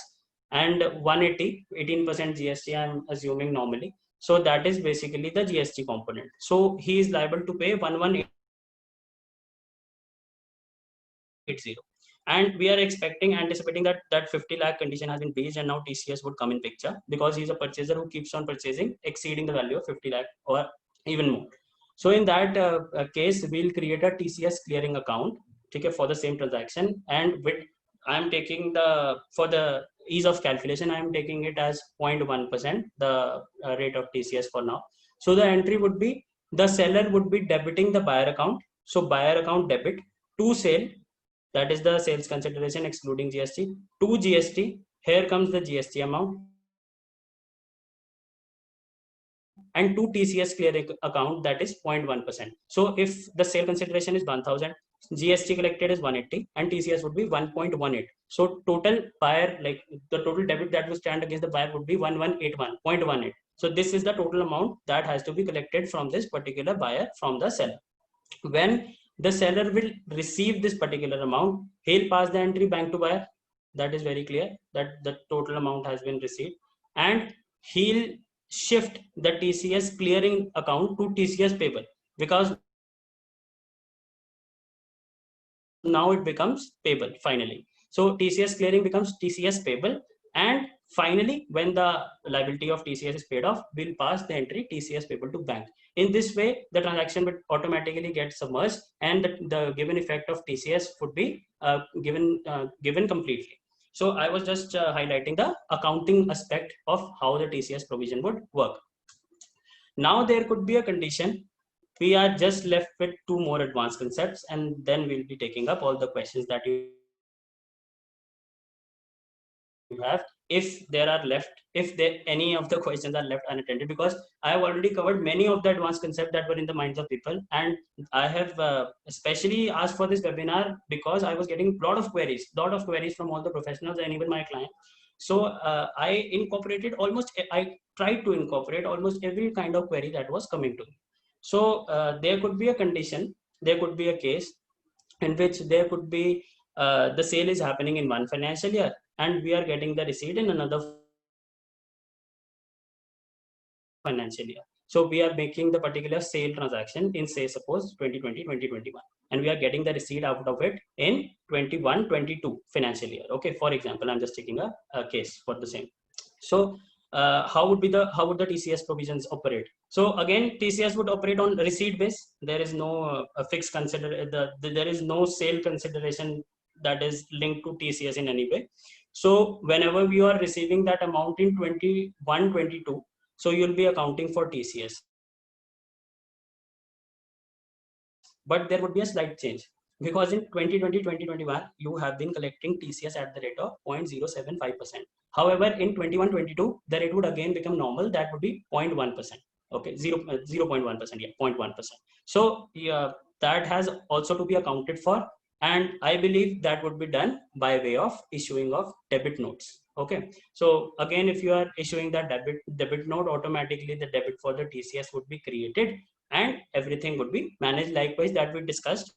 and 180 18% GST I'm assuming normally. So that is basically the GST component. So he is liable to pay 1180, and we are anticipating that that 50 lakh condition has been breached, and now TCS would come in picture, because he's a purchaser who keeps on purchasing exceeding the value of 50 lakh or even more. So in that case, we'll create a TCS clearing account, okay, for the same transaction, and with I'm taking for the ease of calculation, I'm taking it as 0.1%, the rate of TCS for now. So the entry would be, the seller would be debiting the buyer account. So buyer account debit to sale, that is the sales consideration excluding GST, to GST. Here comes the GST amount, and to TCS clearing account, that is 0.1%. So if the sale consideration is 1000, GST collected is 180, and TCS would be 1.18. So total buyer, like the total debit that will stand against the buyer would be 1181.18. So this is the total amount that has to be collected from this particular buyer from the seller. When the seller will receive this particular amount, he'll pass the entry bank to buyer. That is very clear that the total amount has been received, and he'll shift the TCS clearing account to TCS payable, because now it becomes payable finally. So TCS clearing becomes TCS payable, and finally, when the liability of TCS is paid off, we'll pass the entry TCS payable to bank. In this way, the transaction would automatically get submerged, and the given effect of TCS would be given completely. So I was just highlighting the accounting aspect of how the TCS provision would work. Now there could be a condition. We are just left with two more advanced concepts, and then we'll be taking up all the questions that you have, if there are left, if there any of the questions are left unattended, because I have already covered many of the advanced concepts that were in the minds of people, and I have especially asked for this webinar because I was getting a lot of queries from all the professionals and even my clients. So I tried to incorporate almost every kind of query that was coming to me. So there could be a condition, there could be a case in which there could be the sale is happening in one financial year, and we are getting the receipt in another financial year. So we are making the particular sale transaction in, say, suppose 2020, 2021, and we are getting the receipt out of it in 21, 22 financial year. Okay, for example, I'm just taking a case for the same. So how would the TCS provisions operate? So again, TCS would operate on receipt base. There is no fixed there is no sale consideration that is linked to TCS in any way. So whenever we are receiving that amount in 21, 22, so you'll be accounting for TCS. But there would be a slight change, because in 2020, 2021, you have been collecting TCS at the rate of 0.075%. However, in 21, 22, the rate would again become normal. That would be 0.1%. Okay, 0.1%, yeah, 0.1%. So yeah, that has also to be accounted for. And I believe that would be done by way of issuing of debit notes. Okay, so again, if you are issuing that debit note, automatically the debit for the TCS would be created, and everything would be managed likewise that we discussed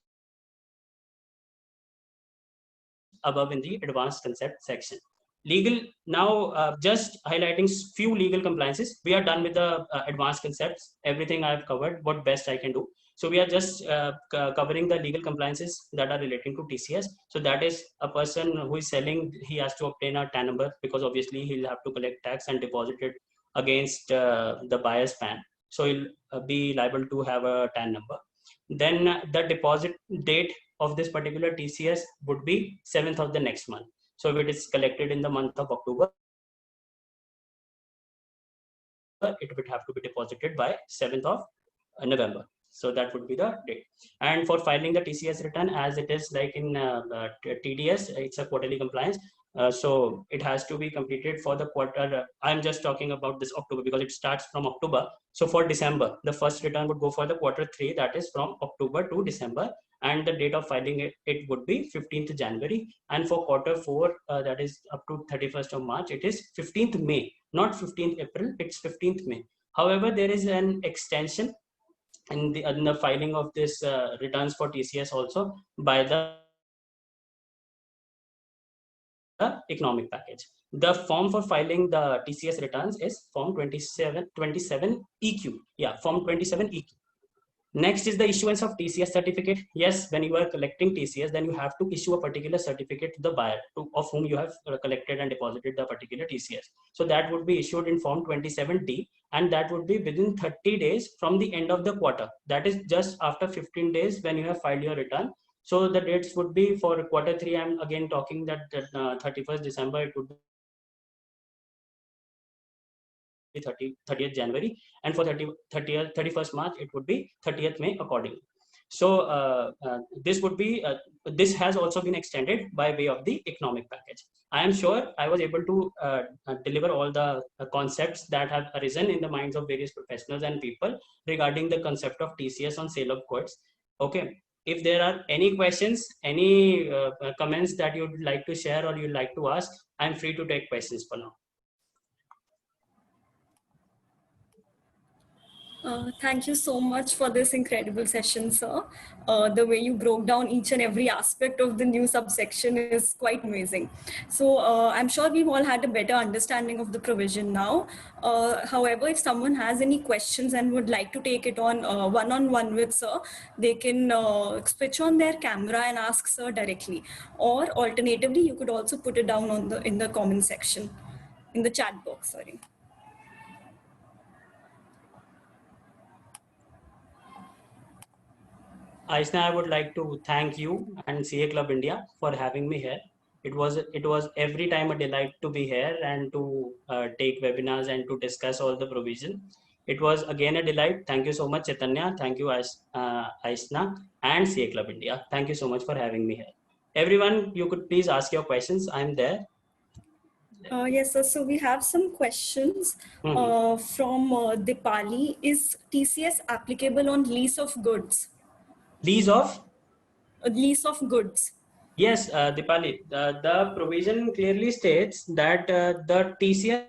above in the advanced concept section. Legal now, just highlighting few legal compliances. We are done with the advanced concepts. Everything I've covered, what best I can do. So we are just covering the legal compliances that are relating to TCS. So that is a person who is selling, he has to obtain a TAN number, because obviously he'll have to collect tax and deposit it against the buyer's PAN. So he'll be liable to have a TAN number. Then the deposit date of this particular TCS would be 7th of the next month. So if it is collected in the month of October, it would have to be deposited by 7th of November. So that would be the date. And for filing the TCS return, as it is like in TDS, it's a quarterly compliance. So it has to be completed for the quarter. I'm just talking about this October because it starts from October. So for December, the first return would go for the quarter 3, that is from October to December. And the date of filing it would be 15th January. And for quarter 4, that is up to 31st of March, it is 15th May, not 15th April, it's 15th May. However, there is an extension in the filing of this returns for TCS also by the economic package. The form for filing the TCS returns is form 27 EQ. Yeah, form 27 EQ. Next is the issuance of TCS certificate. Yes, when you are collecting TCS, then you have to issue a particular certificate to the buyer of whom you have collected and deposited the particular TCS. So that would be issued in form 27D, and that would be within 30 days from the end of the quarter. That is just after 15 days when you have filed your return. So the dates would be for quarter 3. I'm again talking that 31st December, it would be 30th January, and for 31st March, it would be 30th May accordingly. So this would be, this has also been extended by way of the economic package. I am sure I was able to deliver all the concepts that have arisen in the minds of various professionals and people regarding the concept of TCS on sale of goods. Okay. If there are any questions, any comments that you'd like to share or you'd like to ask, I'm free to take questions for now. Thank you so much for this incredible session, sir. The way you broke down each and every aspect of the new subsection is quite amazing. So I'm sure we've all had a better understanding of the provision now. However, if someone has any questions and would like to take it on one-on-one with sir, they can switch on their camera and ask sir directly. Or alternatively, you could also put it down on in the comment section, in the chat box, sorry. Aishna, I would like to thank you and CA Club India for having me here. It was every time a delight to be here and to take webinars and to discuss all the provision. It was again a delight. Thank you so much, Chaitanya. Thank you, Aishna and CA Club India. Thank you so much for having me here. Everyone, you could please ask your questions. I'm there. Yes, sir. So we have some questions from Dipali. Is TCS applicable on lease of goods? Lease of? Lease of goods. Yes, Dipali. The provision clearly states that the TCS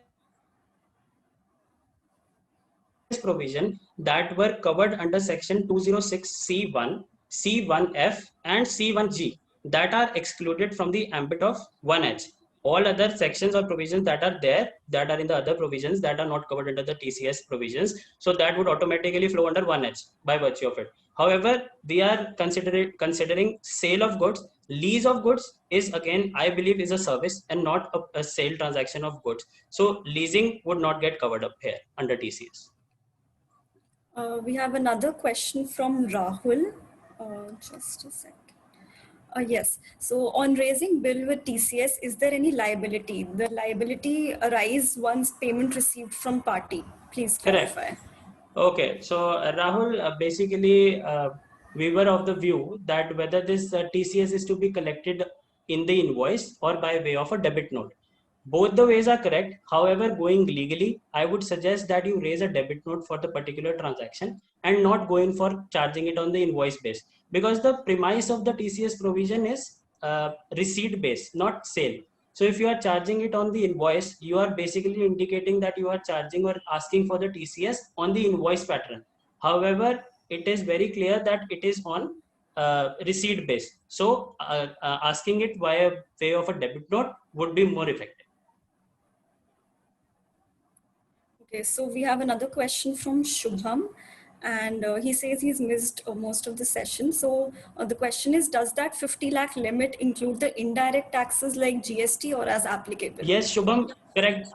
provision that were covered under section 206C1, C1F and C1G that are excluded from the ambit of 1H. All other sections or provisions that are there, that are in the other provisions that are not covered under the TCS provisions, so that would automatically flow under 1H by virtue of it. However, we are considering sale of goods. Lease of goods is, again, I believe, is a service and not a sale transaction of goods. So leasing would not get covered up here under TCS. We have another question from Rahul. Just a sec. Yes. So on raising bill with TCS, is there any liability? The liability arise once payment received from party. Please clarify. Correct. Okay. So Rahul, basically, we were of the view that whether this TCS is to be collected in the invoice or by way of a debit note. Both the ways are correct. However, going legally, I would suggest that you raise a debit note for the particular transaction and not going for charging it on the invoice base, because the premise of the TCS provision is receipt based, not sale. So if you are charging it on the invoice, you are basically indicating that you are charging or asking for the TCS on the invoice pattern. However, it is very clear that it is on receipt based. So asking it via way of a debit note would be more effective. Okay, so we have another question from Shubham, and he says he's missed most of the session. So the question is, does that 50 lakh limit include the indirect taxes like GST or as applicable? Yes, Shubham, correct.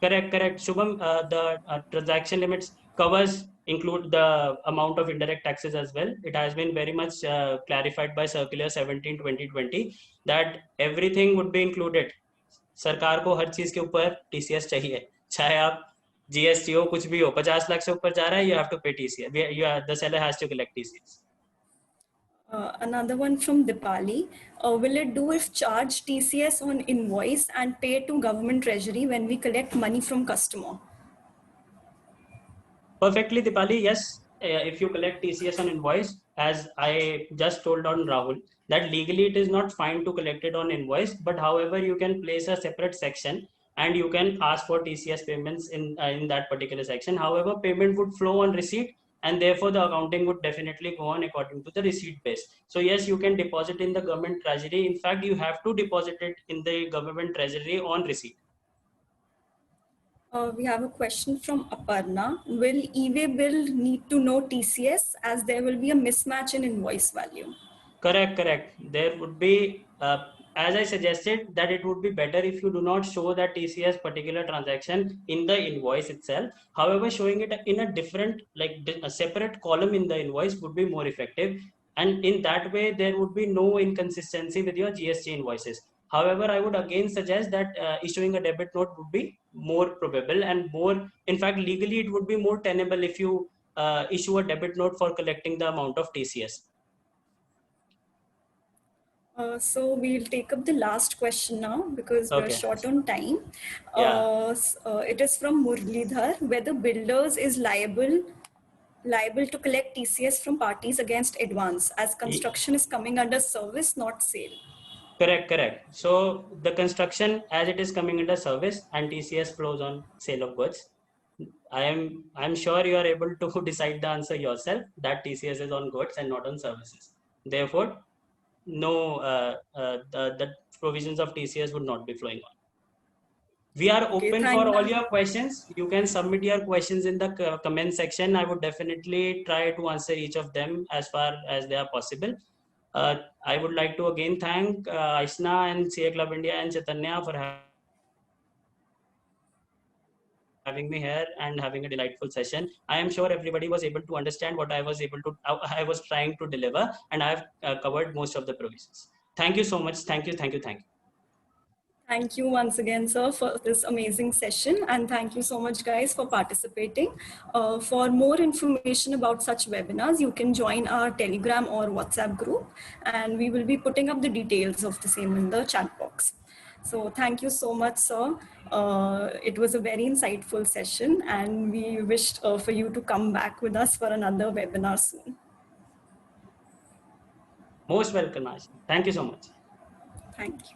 Correct. Shubham, the transaction limits covers include the amount of indirect taxes as well. It has been very much clarified by Circular 17/2020 that everything would be included. सरकार को हर चीज के ऊपर TCS चाहिए, चाहे आप GST हो, कुछ भी हो, 50 लाख से ऊपर जा रहा है, you have to pay TCS. The seller has to collect TCS. Another one from Dipali. Will it do if charge TCS on invoice and pay to government treasury when we collect money from customer? Perfectly, Dipali. Yes, if you collect TCS on invoice, as I just told on Rahul, that legally it is not fine to collect it on invoice, but however, you can place a separate section and you can ask for TCS payments in that particular section. However, payment would flow on receipt, and therefore the accounting would definitely go on according to the receipt base. So yes, you can deposit in the government treasury. In fact, you have to deposit it in the government treasury on receipt. We have a question from Aparna. Will e-way bill need to know TCS as there will be a mismatch in invoice value? Correct. There would be, as I suggested, that it would be better if you do not show that TCS particular transaction in the invoice itself. However, showing it in a different, like a separate column in the invoice would be more effective. And in that way, there would be no inconsistency with your GST invoices. However, I would again suggest that issuing a debit note would be more probable and more, in fact, legally, it would be more tenable if you issue a debit note for collecting the amount of TCS. So we'll take up the last question now because we're short on time. It is from Murlidhar, whether builders is liable to collect TCS from parties against advance as construction is coming under service, not sale. Correct. So the construction, as it is coming under service and TCS flows on sale of goods, I'm sure you are able to decide the answer yourself that TCS is on goods and not on services. Therefore, no, the provisions of TCS would not be flowing on. We are open for all your questions. You can submit your questions in the comment section. I would definitely try to answer each of them as far as they are possible. I would like to again thank Aishna and CA Club India and Chaitanya for having me here and having a delightful session. I am sure everybody was able to understand what I was trying to deliver, and I have covered most of the provisions. Thank you so much. Thank you. Thank you once again, sir, for this amazing session. And thank you so much, guys, for participating. For more information about such webinars, you can join our Telegram or WhatsApp group, and we will be putting up the details of the same in the chat box. So thank you so much, sir. It was a very insightful session, and we wished for you to come back with us for another webinar soon. Most welcome, Aishna. Thank you so much. Thank you.